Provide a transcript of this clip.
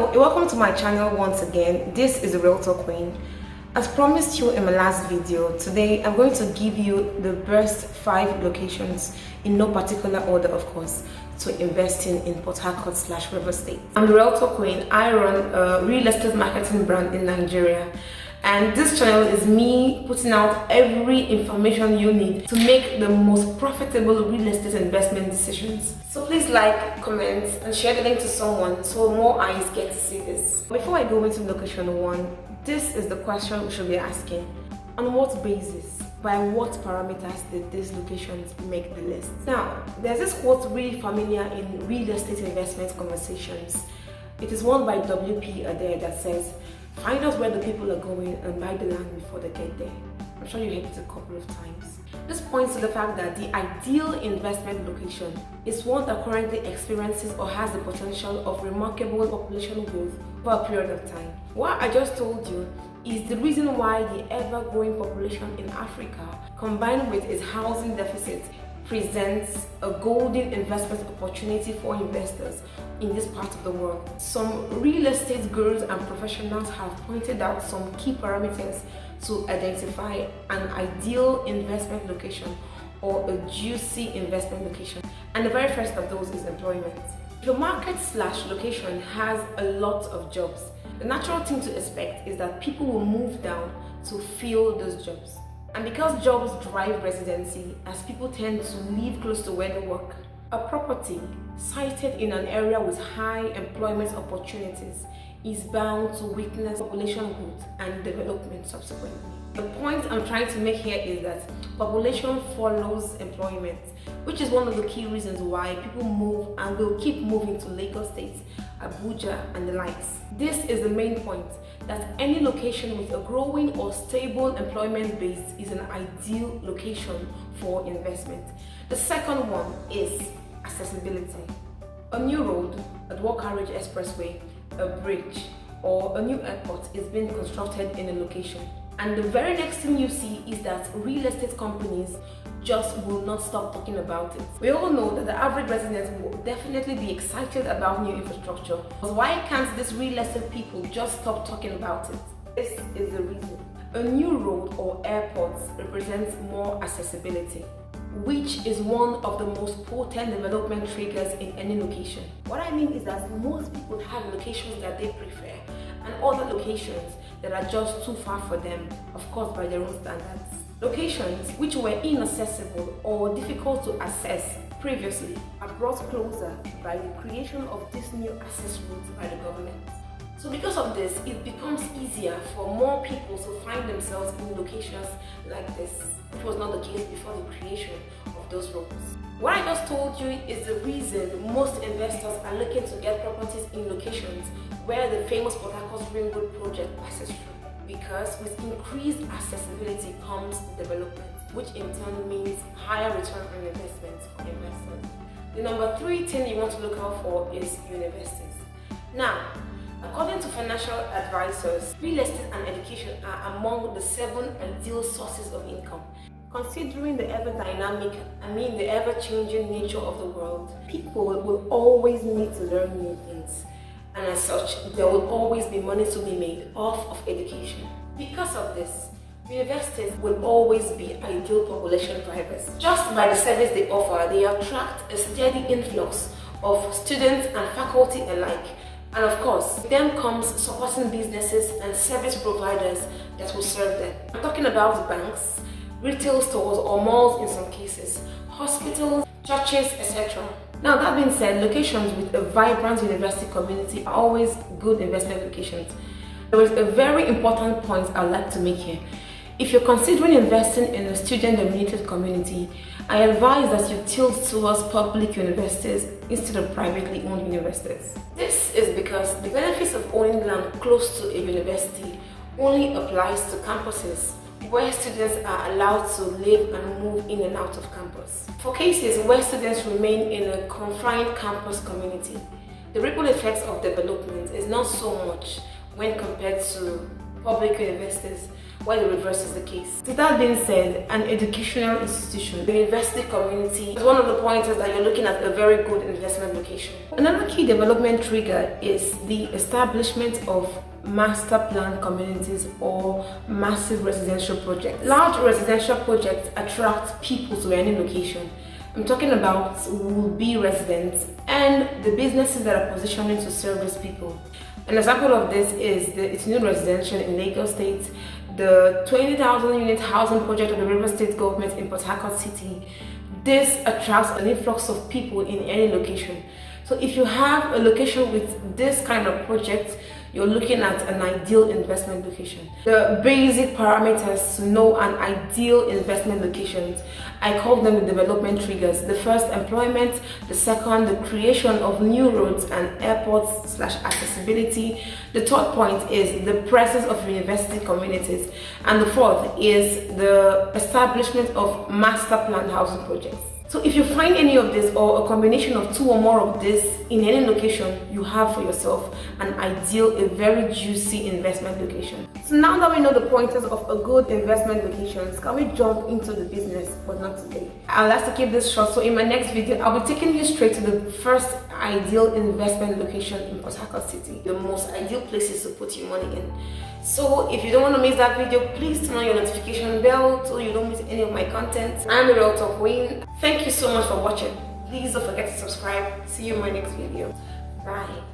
Hello, welcome to my channel once again. This is the Realtor Queen. As promised you in my last video, today I'm going to give you the best 5 locations, in no particular order of course, to invest in Port Harcourt / River State. I'm the Realtor Queen. I run a real estate marketing brand in Nigeria. And this channel is me putting out every information you need to make the most profitable real estate investment decisions. So please like, comment, and share the link to someone so more eyes get to see this. Before I go into location 1, this is the question we should be asking. On what basis, by what parameters did these locations make the list? Now, there's this quote really familiar in real estate investment conversations. It is one by W.P. Adair that says, "Find out where the people are going and buy the land before they get there." I'm sure you heard it a couple of times. This points to the fact that the ideal investment location is one that currently experiences or has the potential of remarkable population growth for a period of time. What I just told you is the reason why the ever-growing population in Africa, combined with its housing deficit, presents a golden investment opportunity for investors in this part of the world. Some real estate gurus and professionals have pointed out some key parameters to identify an ideal investment location or a juicy investment location. And the very first of those is employment. If your market / location has a lot of jobs, the natural thing to expect is that people will move down to fill those jobs. And because jobs drive residency, as people tend to live close to where they work, a property sited in an area with high employment opportunities is bound to witness population growth and development subsequently. The point I'm trying to make here is that population follows employment, which is one of the key reasons why people move and will keep moving to Lagos State, Abuja, and the likes. This is the main point, that any location with a growing or stable employment base is an ideal location for investment. The second one is accessibility. A new road, a dual carriage expressway, a bridge, or a new airport is being constructed in a location. And the very next thing you see is that real estate companies just will not stop talking about it. We all know that the average resident will definitely be excited about new infrastructure. But why can't these real estate people just stop talking about it? This is the reason. A new road or airport represents more accessibility, which is one of the most potent development triggers in any location. What I mean is that most people have locations that they prefer and other locations that are just too far for them, of course by their own standards. Locations which were inaccessible or difficult to access previously are brought closer by the creation of this new access routes by the government. So because of this, it becomes easier for more people to find themselves in locations like this, which was not the case before the creation of those roads. What I just told you is the reason most investors are looking to get properties in locations where the famous Port Harcourt Ring Road project passes through. Because with increased accessibility comes development, which in turn means higher return on investment for investors. The number 3 thing you want to look out for is universities. Now, according to financial advisors, real estate and education are among the 7 ideal sources of income. Considering the the ever-changing nature of the world, people will always need to learn new things. And as such, there will always be money to be made off of education. Because of this, universities will always be ideal population drivers. Just by the service they offer, they attract a steady influx of students and faculty alike. And of course, then comes supporting businesses and service providers that will serve them. I'm talking about banks, retail stores or malls in some cases, hospitals, churches, etc. Now that being said, locations with a vibrant university community are always good investment locations. There is a very important point I'd like to make here. If you're considering investing in a student-dominated community, I advise that you tilt towards public universities instead of privately owned universities. This is because the benefits of owning land close to a university only applies to campuses where students are allowed to live and move in and out of campus. For cases where students remain in a confined campus community, the ripple effects of development is not so much when compared to public universities, where the reverse is the case. With that being said, an educational institution, the university community, is one of the pointers that you're looking at a very good investment location. Another key development trigger is the establishment of master plan communities or massive residential projects. Large residential projects attract people to any location. I'm talking about will-be residents and the businesses that are positioning to serve these people. An example of this is the new residential in Lagos State, the 20,000 unit housing project of the River State government in Port Harcourt City. This attracts an influx of people in any location. So if you have a location with this kind of project, you're looking at an ideal investment location. The basic parameters to know an ideal investment location, I call them the development triggers. The first, employment. The second, the creation of new roads and airports / accessibility. The third point is the presence of university communities. And the fourth is the establishment of master planned housing projects. So if you find any of this or a combination of two or more of this in any location, you have for yourself an ideal, a very juicy investment location. So now that we know the pointers of a good investment location, can we jump into the business? But not today. I'll have to keep this short, so in my next video, I'll be taking you straight to the first ideal investment location in Port Harcourt City, the most ideal places to put your money in. So if you don't want to miss that video, please turn on your notification bell so you don't miss any of my content. I'm the Realtor Queen. Thank you so much for watching. Please don't forget to subscribe. See you in my next video. Bye.